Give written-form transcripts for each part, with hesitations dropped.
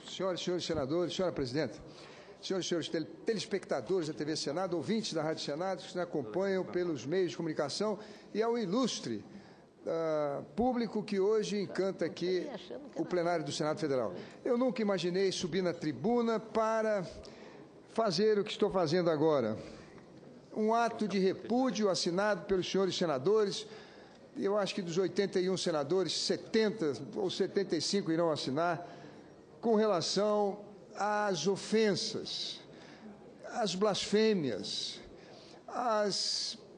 Senhoras e senhores senadores, senhora presidenta, senhoras e senhores telespectadores da TV Senado, ouvintes da Rádio Senado, que nos acompanham pelos meios de comunicação, e ao ilustre público que hoje encanta aqui o plenário do Senado Federal. Eu nunca imaginei subir na tribuna para fazer o que estou fazendo agora. Um ato de repúdio assinado pelos senhores senadores. Eu acho que dos 81 senadores, 70 ou 75 irão assinar, com relação às ofensas, às blasfêmias,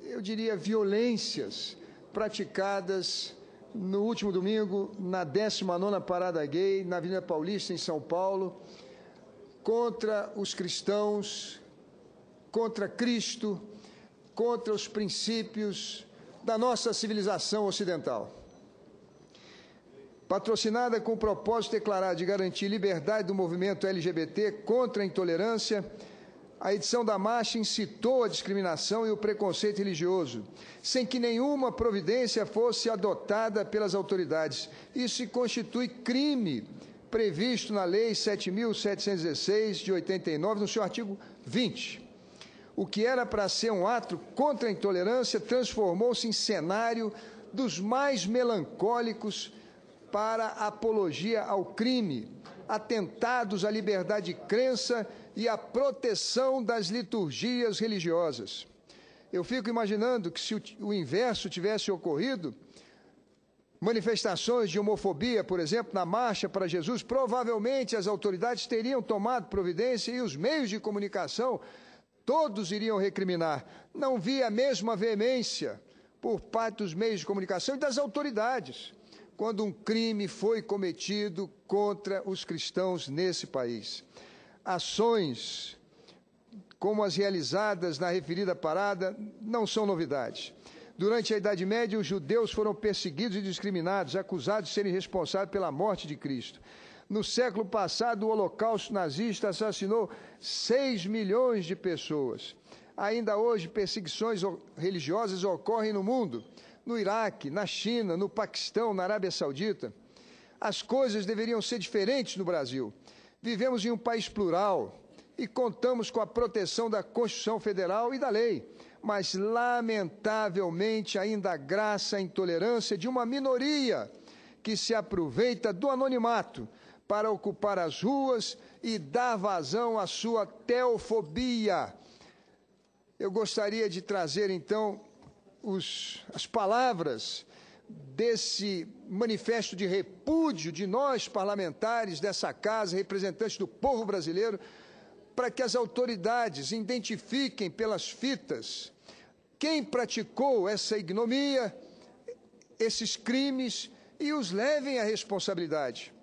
eu diria, violências praticadas no último domingo na 19ª Parada Gay, na Avenida Paulista, em São Paulo, contra os cristãos, contra Cristo, contra os princípios da nossa civilização ocidental. Patrocinada com o propósito declarado de garantir liberdade do movimento LGBT contra a intolerância, a edição da marcha incitou a discriminação e o preconceito religioso, sem que nenhuma providência fosse adotada pelas autoridades. Isso se constitui crime previsto na Lei 7.716, de 89, no seu artigo 20. O que era para ser um ato contra a intolerância transformou-se em cenário dos mais melancólicos para a apologia ao crime, atentados à liberdade de crença e à proteção das liturgias religiosas. Eu fico imaginando que se o inverso tivesse ocorrido, manifestações de homofobia, por exemplo, na Marcha para Jesus, provavelmente as autoridades teriam tomado providência e os meios de comunicação todos iriam recriminar. Não vi a mesma veemência por parte dos meios de comunicação e das autoridades quando um crime foi cometido contra os cristãos nesse país. Ações como as realizadas na referida parada não são novidades. Durante a Idade Média, os judeus foram perseguidos e discriminados, acusados de serem responsáveis pela morte de Cristo. No século passado, o Holocausto nazista assassinou 6 milhões de pessoas. Ainda hoje, perseguições religiosas ocorrem no mundo, no Iraque, na China, no Paquistão, na Arábia Saudita. As coisas deveriam ser diferentes no Brasil. Vivemos em um país plural e contamos com a proteção da Constituição Federal e da lei, mas, lamentavelmente, ainda graça a intolerância de uma minoria que se aproveita do anonimato para ocupar as ruas e dar vazão à sua teofobia. Eu gostaria de trazer, então, as palavras desse manifesto de repúdio de nós, parlamentares dessa casa, representantes do povo brasileiro, para que as autoridades identifiquem pelas fitas quem praticou essa ignomia, esses crimes, e os levem à responsabilidade.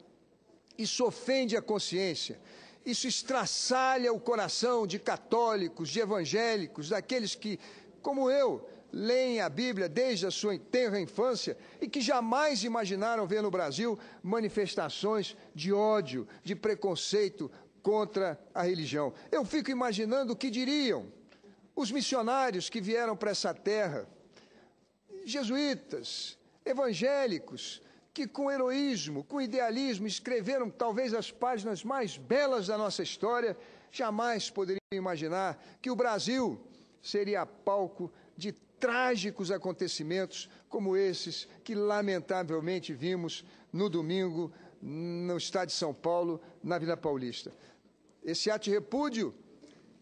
Isso ofende a consciência, isso estraçalha o coração de católicos, de evangélicos, daqueles que, como eu, leem a Bíblia desde a sua tenra infância e que jamais imaginaram ver no Brasil manifestações de ódio, de preconceito contra a religião. Eu fico imaginando o que diriam os missionários que vieram para essa terra, jesuítas, evangélicos, que com heroísmo, com idealismo, escreveram talvez as páginas mais belas da nossa história, jamais poderiam imaginar que o Brasil seria palco de trágicos acontecimentos como esses que lamentavelmente vimos no domingo no estado de São Paulo, na Avenida Paulista. Esse ato de repúdio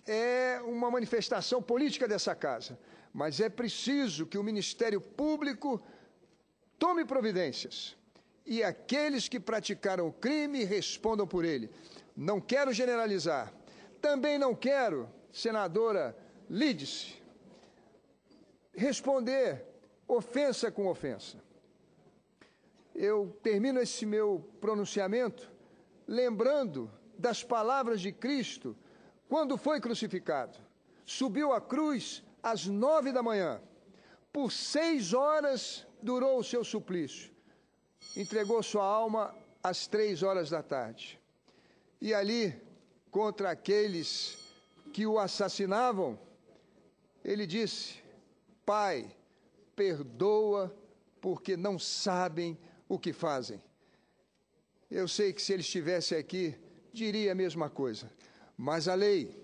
é uma manifestação política dessa casa, mas é preciso que o Ministério Público tome providências e aqueles que praticaram o crime respondam por ele. Não quero generalizar. Também não quero, senadora Lídice, responder ofensa com ofensa. Eu termino esse meu pronunciamento lembrando das palavras de Cristo quando foi crucificado. Subiu à cruz às 9 da manhã. Por 6 horas durou o seu suplício. Entregou sua alma às 3 horas da tarde. E ali, contra aqueles que o assassinavam, ele disse: Pai, perdoa, porque não sabem o que fazem. Eu sei que se ele estivesse aqui, diria a mesma coisa. Mas a lei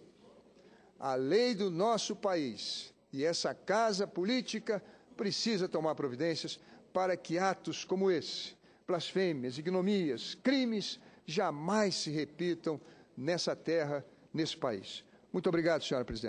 do nosso país e essa casa política precisa tomar providências para que atos como esse, blasfêmias, ignomias, crimes, jamais se repitam nessa terra, nesse país. Muito obrigado, senhora presidente.